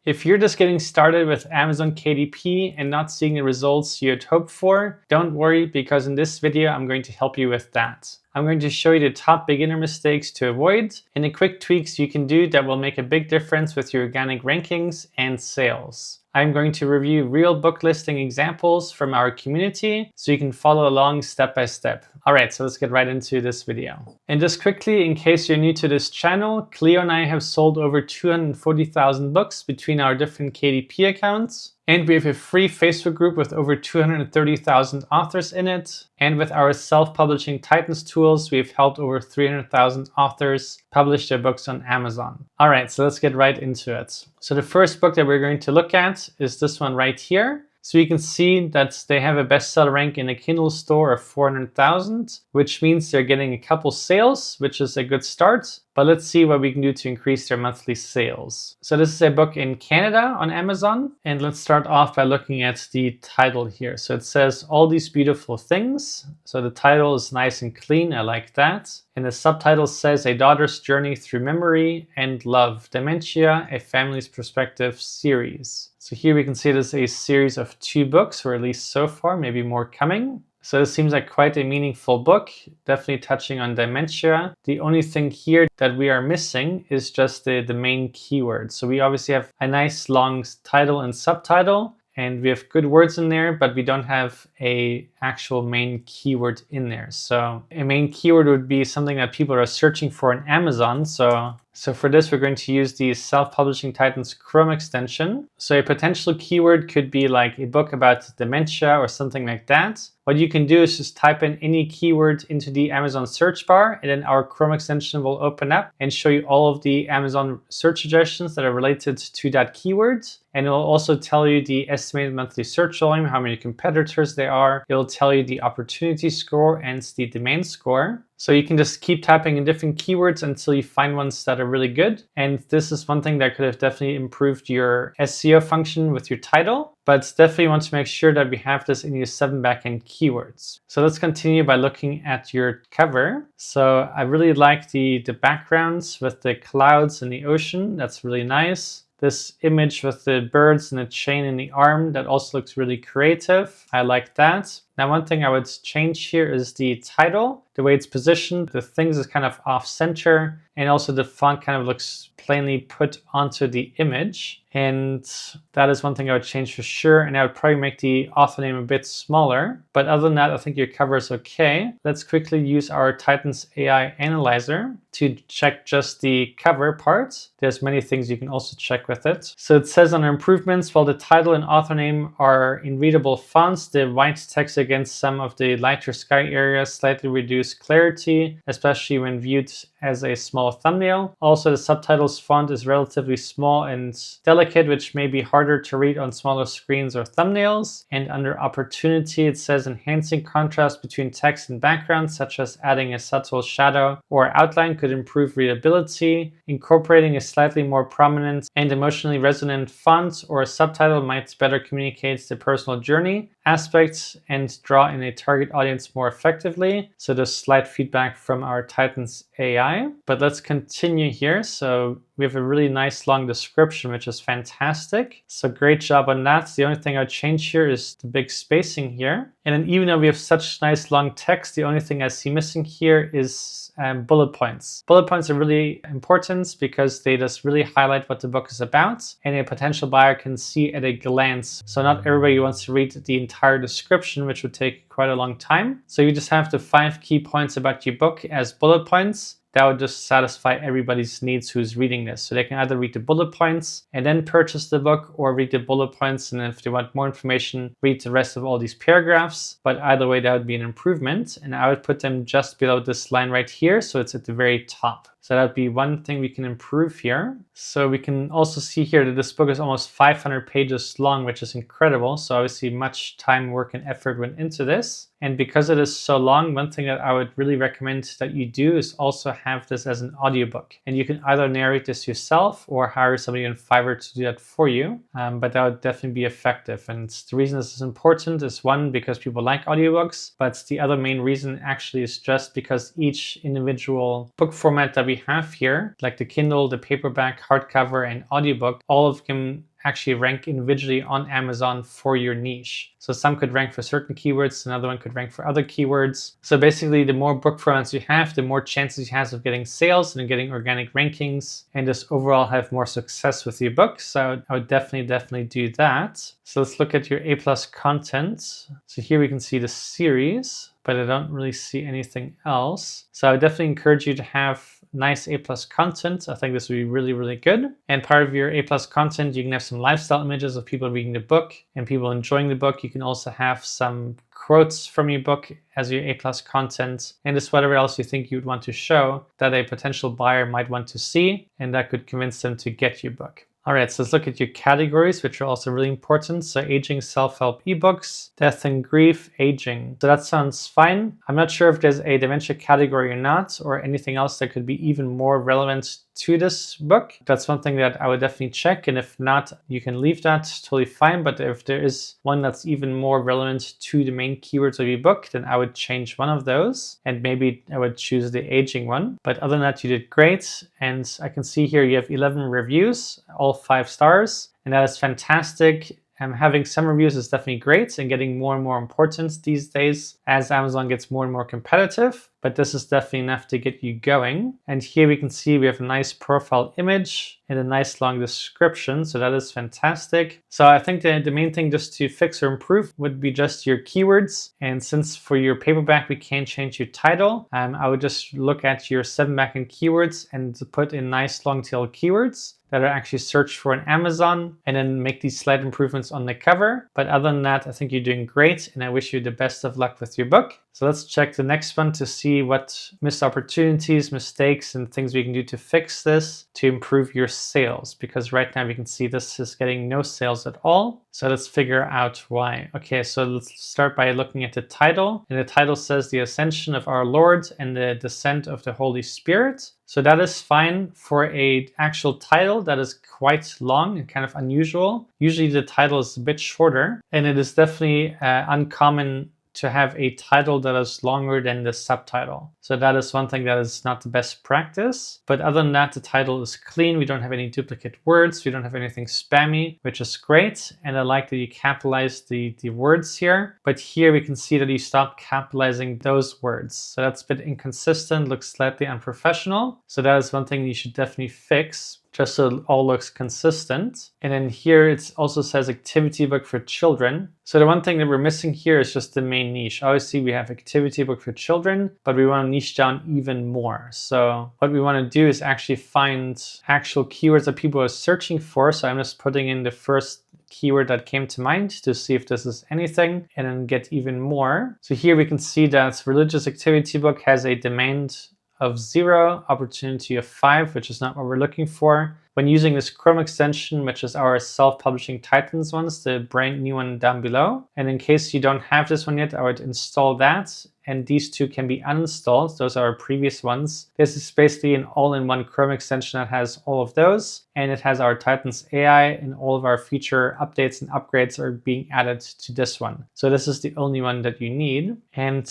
If you're just getting started with Amazon KDP and not seeing the results you had hoped for, don't worry, because in this video I'm going to help you with that. I'm going to show you the top beginner mistakes to avoid and the quick tweaks you can do that will make a big difference with your organic rankings and sales. I'm going to review real book listing examples from our community so you can follow along step by step. Alright, so let's get right into this video. And just quickly, in case you're new to this channel, Cleo and I have sold over 240,000 books between our different KDP accounts. And we have a free Facebook group with over 230,000 authors in it. And with our self-publishing Titans tools, we've helped over 300,000 authors publish their books on Amazon. All right, so let's get right into it. So the first book that we're going to look at is this one right here. So you can see that they have a bestseller rank in a Kindle store of 400,000, which means they're getting a couple sales, which is a good start. But let's see what we can do to increase their monthly sales. So this is a book in Canada on Amazon. And let's start off by looking at the title here. So it says All These Beautiful Things. So the title is nice and clean. I like that. And the subtitle says A Daughter's Journey Through Memory and Love, Dementia, A Family's Perspective series. So here we can see this is a series of 2 books, or at least so far, maybe more coming. So this seems like quite a meaningful book, definitely touching on dementia. The only thing here that we are missing is just the main keyword. So we obviously have a nice long title and subtitle, and we have good words in there, but we don't have a actual main keyword in there. So a main keyword would be something that people are searching for on Amazon. So for this, we're going to use the Self-Publishing Titans Chrome extension. So a potential keyword could be like a book about dementia or something like that. What you can do is just type in any keyword into the Amazon search bar, and then our Chrome extension will open up and show you all of the Amazon search suggestions that are related to that keyword. And it will also tell you the estimated monthly search volume, how many competitors there are. It will tell you the opportunity score and the domain score. So you can just keep typing in different keywords until you find ones that are really good. And this is one thing that could have definitely improved your SEO function with your title. But definitely want to make sure that we have this in your 7 backend keywords. So let's continue by looking at your cover. So I really like the backgrounds with the clouds and the ocean. That's really nice. This image with the birds and the chain in the arm, that also looks really creative. I like that. Now, one thing I would change here is the title, the way it's positioned. The things is kind of off center, and also the font kind of looks plainly put onto the image. And that is one thing I would change for sure. And I would probably make the author name a bit smaller. But other than that, I think your cover is okay. Let's quickly use our Titans AI Analyzer to check just the cover part. There's many things you can also check with it. So it says under improvements, while the title and author name are in readable fonts, the white text against some of the lighter sky areas slightly reduce clarity, especially when viewed as a small thumbnail. Also, the subtitles font is relatively small and delicate, which may be harder to read on smaller screens or thumbnails. And under opportunity, it says enhancing contrast between text and background, such as adding a subtle shadow or outline, could improve readability. Incorporating a slightly more prominent and emotionally resonant font or subtitle might better communicate the personal journey aspects and draw in a target audience more effectively. So there's slight feedback from our Titans AI. But let's continue here. So we have a really nice long description, which is fantastic. So great job on that. The only thing I'd change here is the big spacing here. And then even though we have such nice long text, the only thing I see missing here is bullet points. Bullet points are really important because they just really highlight what the book is about, and a potential buyer can see at a glance. So not everybody wants to read the entire description, which would take quite a long time. So you just have the 5 key points about your book as bullet points. That would just satisfy everybody's needs who's reading this. So they can either read the bullet points and then purchase the book, or read the bullet points, and if they want more information, read the rest of all these paragraphs. But either way, that would be an improvement. And I would put them just below this line right here, so it's at the very top. So that would be one thing we can improve here. So we can also see here that this book is almost 500 pages long, which is incredible. So obviously much time, work, and effort went into this. And because it is so long, one thing that I would really recommend that you do is also have this as an audiobook. And you can either narrate this yourself or hire somebody on Fiverr to do that for you. But that would definitely be effective. And the reason this is important is, one, because people like audiobooks, but the other main reason actually is just because each individual book format that we we have here, like the Kindle, the paperback, hardcover, and audiobook, all of them actually rank individually on Amazon for your niche. So some could rank for certain keywords, another one could rank for other keywords. So basically, the more book formats you have, the more chances you have of getting sales and getting organic rankings, and just overall have more success with your book. So I would definitely do that. So let's look at your A+ content. So here we can see the series, but I don't really see anything else. So I would definitely encourage you to have nice A+ content. I think this would be really good. And part of your A+ content, you can have some lifestyle images of people reading the book and people enjoying the book. You can also have some quotes from your book as your A+ content, and just whatever else you think you would want to show that a potential buyer might want to see, and that could convince them to get your book. All right, so let's look at your categories, which are also really important. So aging, self-help, ebooks, death and grief, aging. So that sounds fine. I'm not sure if there's a dementia category or not, or anything else that could be even more relevant to this book. That's one thing that I would definitely check. And if not, you can leave that totally fine. But if there is one that's even more relevant to the main keywords of your book, then I would change one of those. And maybe I would choose the aging one. But other than that, you did great. And I can see here you have 11 reviews, all 5 stars. And that is fantastic. Having some reviews is definitely great and getting more and more important these days as Amazon gets more and more competitive, but this is definitely enough to get you going. And here we can see we have a nice profile image and a nice long description, so that is fantastic. So I think the main thing just to fix or improve would be just your keywords. And since for your paperback we can't change your title, I would just look at your 7 backend keywords and put in nice long tail keywords that are actually searched for on Amazon, and then make these slight improvements on the cover. But other than that, I think you're doing great, and I wish you the best of luck with your book. So let's check the next one to see what missed opportunities, mistakes, and things we can do to fix this to improve your sales. Because right now we can see this is getting no sales at all. So let's figure out why. Okay, so let's start by looking at the title. And the title says the ascension of our Lord and the descent of the Holy Spirit. So that is fine for a actual title that is quite long and kind of unusual. Usually the title is a bit shorter, and it is definitely uncommon to have a title that is longer than the subtitle. So that is one thing that is not the best practice. But other than that, the title is clean. We don't have any duplicate words. We don't have anything spammy, which is great. And I like that you capitalize the words here. But here we can see that you stopped capitalizing those words. So that's a bit inconsistent, looks slightly unprofessional. So that is one thing you should definitely fix, just so it all looks consistent. And then here it also says activity book for children. So the one thing that we're missing here is just the main niche. Obviously we have activity book for children, but we want to niche down even more. So what we want to do is actually find actual keywords that people are searching for. So I'm just putting in the first keyword that came to mind to see if this is anything, and then get even more. So here we can see that religious activity book has a demand of 0, opportunity of 5, which is not what we're looking for. When using this Chrome extension, which is our self-publishing Titans ones, the brand new one down below. And in case you don't have this one yet, I would install that. And these two can be uninstalled. Those are our previous ones. This is basically an all-in-one Chrome extension that has all of those. And it has our Titans AI, and all of our feature updates and upgrades are being added to this one. So this is the only one that you need. And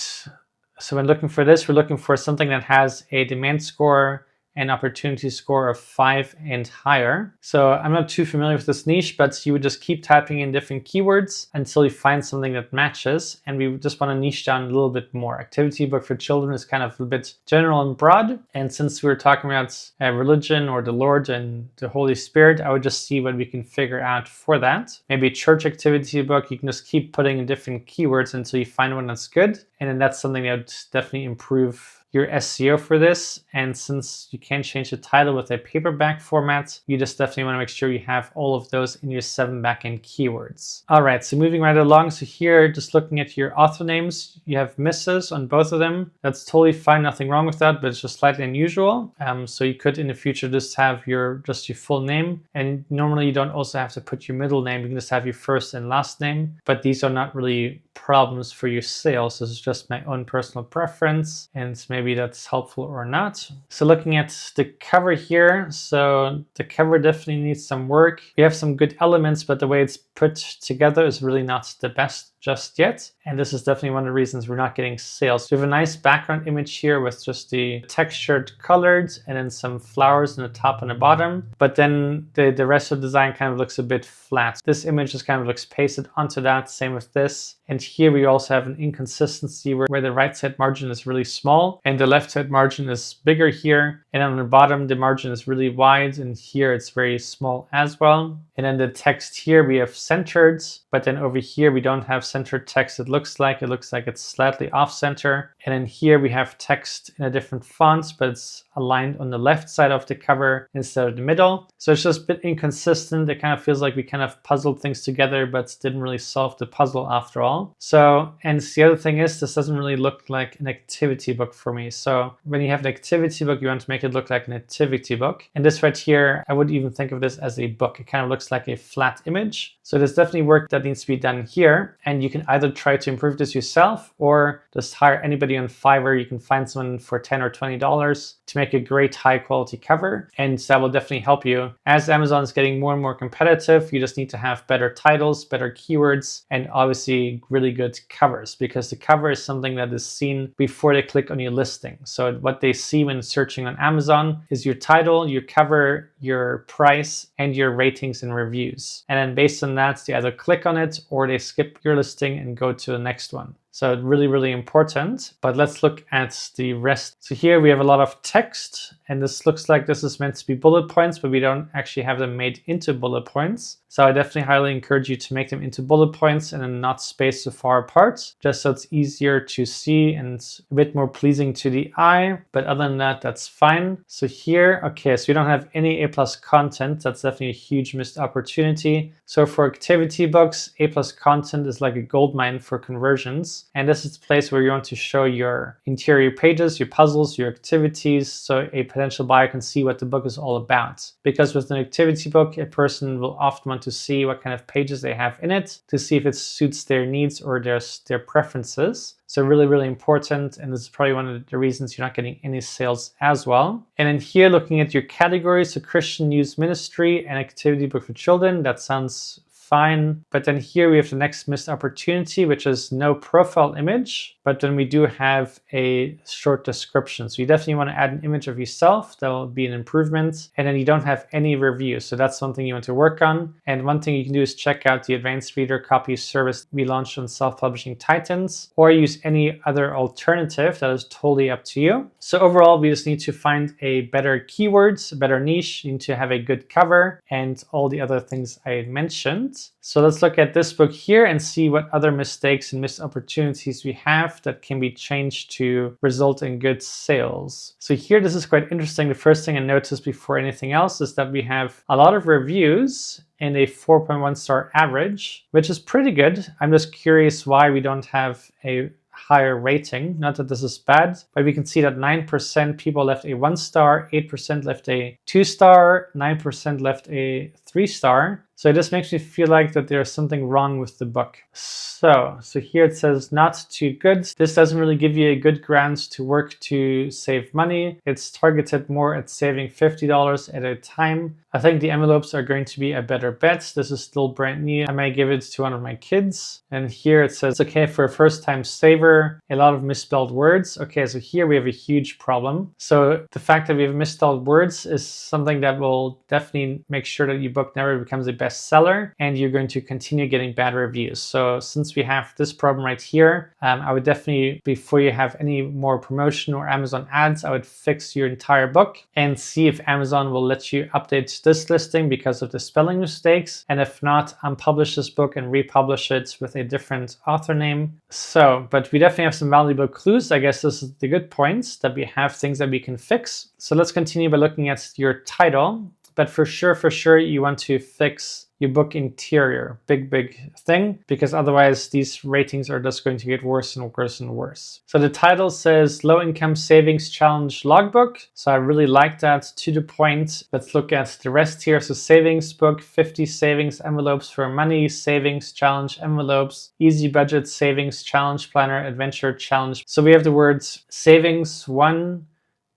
so when looking for this, we're looking for something that has a demand score and opportunity score of 5 and higher. So I'm not too familiar with this niche, but you would just keep typing in different keywords until you find something that matches. And we just want to niche down a little bit more. Activity book for children is kind of a bit general and broad. And since we're talking about religion or the Lord and the Holy Spirit, I would just see what we can figure out for that. Maybe a church activity book, you can just keep putting in different keywords until you find one that's good. And then that's something that would definitely improve your SEO for this. And since you can't change the title with a paperback format, you just definitely want to make sure you have all of those in your 7 backend keywords. All right, so moving right along. So here, just looking at your author names, you have misses on both of them. That's totally fine, nothing wrong with that, but it's just slightly unusual. So you could in the future just have your full name. And normally you don't also have to put your middle name. You can just have your first and last name, but these are not really problems for your sales. This is just my own personal preference, and maybe maybe that's helpful or not. So looking at the cover here, so the cover definitely needs some work. We have some good elements, but the way it's put together is really not the best just yet. And this is definitely one of the reasons we're not getting sales. We have a nice background image here with just the textured colors and then some flowers in the top and the bottom. But then the rest of the design kind of looks a bit flat. This image just kind of looks pasted onto that. Same with this. And here we also have an inconsistency where the right side margin is really small and the left side margin is bigger here. And on the bottom, the margin is really wide, and here it's very small as well. And then the text here we have centered, but then over here we don't have centered text. It looks like it's slightly off center. And then here we have text in a different font, but it's aligned on the left side of the cover instead of the middle. So it's just a bit inconsistent. It kind of feels like we kind of puzzled things together, but didn't really solve the puzzle after all. So, and the other thing is, this doesn't really look like an activity book for me. So when you have an activity book, you want to make it look like an activity book. And this right here, I would even think of this as a book. It kind of looks like a flat image. So there's definitely work that needs to be done here. And you can either try to improve this yourself or just hire anybody on Fiverr. You can find someone for $10 or $20 to make a great high quality cover. And that will definitely help you. As Amazon is getting more and more competitive, you just need to have better titles, better keywords, and obviously really good covers, because the cover is something that is seen before they click on your listing. So what they see when searching on Amazon is your title, your cover, your price, and your ratings and reviews. And then based on that, they either click on it or they skip your listing and go to the next one. So really, really important. But let's look at the rest. So here we have a lot of text, and this looks like this is meant to be bullet points, but we don't actually have them made into bullet points. So I definitely highly encourage you to make them into bullet points and then not spaced so far apart, just so it's easier to see and a bit more pleasing to the eye. But other than that, that's fine. So here, okay, so we don't have any A+ content. That's definitely a huge missed opportunity. So for activity books, A+ content is like a goldmine for conversions. And this is the place where you want to show your interior pages, your puzzles, your activities, so a potential buyer can see what the book is all about. Because with an activity book, a person will often want to see what kind of pages they have in it to see if it suits their needs or their preferences. So really, really important. And this is probably one of the reasons you're not getting any sales as well. And then here, looking at your categories, so Christian Youth Ministry and activity book for children, that sounds fine. But then here we have the next missed opportunity, which is no profile image, but then we do have a short description. So you definitely want to add an image of yourself. That will be an improvement. And then you don't have any reviews. So that's something you want to work on. And one thing you can do is check out the advanced reader copy service we launched on Self-Publishing Titans, or use any other alternative. That is totally up to you. So overall, we just need to find a better keywords, a better niche. You need to have a good cover and all the other things I mentioned. So let's look at this book here and see what other mistakes and missed opportunities we have that can be changed to result in good sales. So here, this is quite interesting. The first thing I noticed before anything else is that we have a lot of reviews and a 4.1 star average, which is pretty good. I'm just curious why we don't have a higher rating. Not that this is bad, but we can see that 9% people left a 1 star, 8% left a 2 star, 9% left a 3 star. So this makes me feel like that there's something wrong with the book. So here it says not too good. This doesn't really give you a good ground to work to save money. It's targeted more at saving $50 at a time. I think the envelopes are going to be a better bet. This is still brand new. I might give it to one of my kids. And here it says, okay, for a first time saver, a lot of misspelled words. Okay, so here we have a huge problem. So the fact that we have misspelled words is something that will definitely make sure that your book never becomes a bestseller and you're going to continue getting bad reviews. So since we have this problem right here, I would definitely, before you have any more promotion or Amazon ads, I would fix your entire book and see if Amazon will let you update this listing because of the spelling mistakes. And if not, unpublish this book and republish it with a different author name. So, but we definitely have some valuable clues. I guess this is the good points, that we have things that we can fix. So let's continue by looking at your title. but for sure, you want to fix your book interior. Big thing, because otherwise these ratings are just going to get worse and worse and worse. So the title says Low Income Savings Challenge Logbook. So I really like that, to the point. Let's look at the rest here. So savings book, 50 savings envelopes for money, savings challenge envelopes, easy budget savings challenge planner, adventure challenge. So we have the words savings 1,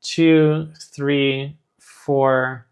2, 3, 4,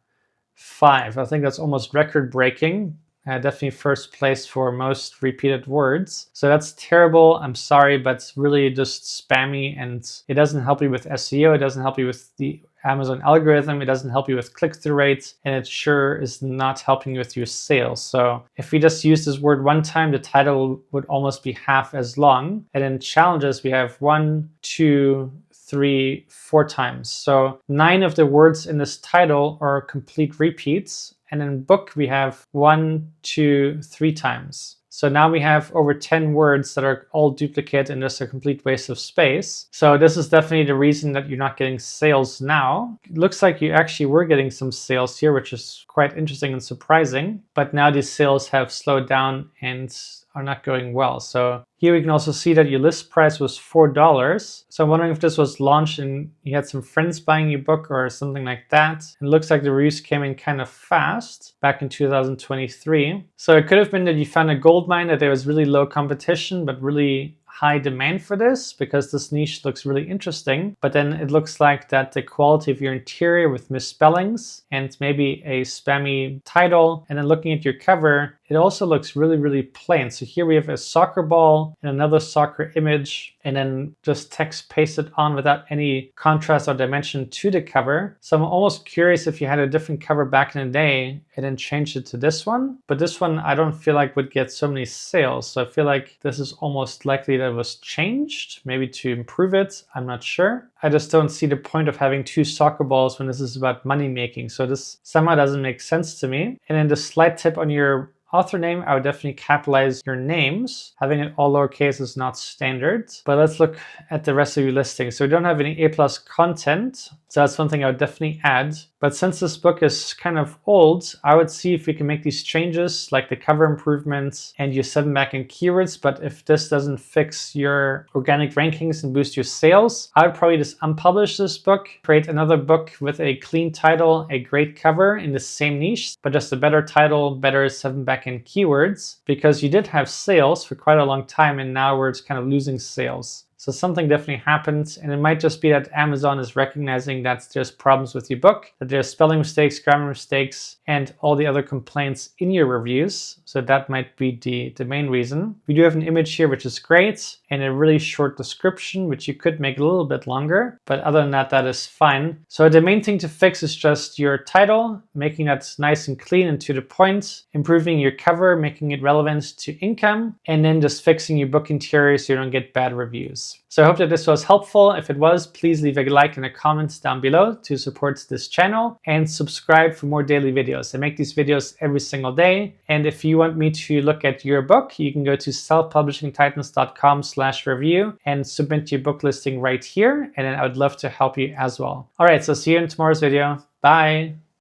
5. I think that's almost record breaking. Definitely first place for most repeated words. So that's terrible. I'm sorry, but it's really just spammy, and it doesn't help you with SEO. It doesn't help you with the Amazon algorithm. It doesn't help you with click-through rates, and it sure is not helping you with your sales. So if we just use this word one time, the title would almost be half as long. And in challenges, we have 1, 2, 3, 4 times. So 9 of the words in this title are complete repeats. And in book, we have 1, 2, 3 times. So now we have over 10 words that are all duplicate and just a complete waste of space. So this is definitely the reason that you're not getting sales now. It looks like you actually were getting some sales here, which is quite interesting and surprising. But now these sales have slowed down and are not going well. So here we can also see that your list price was $4. So I'm wondering if this was launched and you had some friends buying your book or something like that. It looks like the reviews came in kind of fast back in 2023. So it could have been that you found a gold mine, that there was really low competition, but really high demand for this, because this niche looks really interesting. But then it looks like that the quality of your interior with misspellings and maybe a spammy title, and then looking at your cover, it also looks really plain. So here we have a soccer ball and another soccer image, and then just text pasted on without any contrast or dimension to the cover. So I'm almost curious if you had a different cover back in the day and then changed it to this one. But this one I don't feel like would get so many sales. So I feel like this is almost likely that it was changed, maybe to improve it. I'm not sure. I just don't see the point of having 2 soccer balls when this is about money making. So this somehow doesn't make sense to me. And then the slight tip on your author name, I would definitely capitalize your names. Having it all lowercase is not standard. But let's look at the rest of your listing. So we don't have any A+ content. So that's one thing I would definitely add. But since this book is kind of old, I would see if we can make these changes, like the cover improvements and your 7 backend keywords. But if this doesn't fix your organic rankings and boost your sales, I would probably just unpublish this book, create another book with a clean title, a great cover in the same niche, but just a better title, better 7 backend keywords, because you did have sales for quite a long time, and now we're just kind of losing sales. So something definitely happened, and it might just be that Amazon is recognizing that there's problems with your book, that there's spelling mistakes, grammar mistakes, and all the other complaints in your reviews. So that might be the main reason. We do have an image here, which is great, and a really short description, which you could make a little bit longer. But other than that, that is fine. So the main thing to fix is just your title, making that nice and clean and to the point, improving your cover, making it relevant to income, and then just fixing your book interior so you don't get bad reviews. So I hope that this was helpful. If it was, please leave a like and a comment down below to support this channel, and subscribe for more daily videos. I make these videos every single day. And if you want me to look at your book, you can go to selfpublishingtitans.com/review and submit your book listing right here. And then I would love to help you as well. All right, so see you in tomorrow's video. Bye.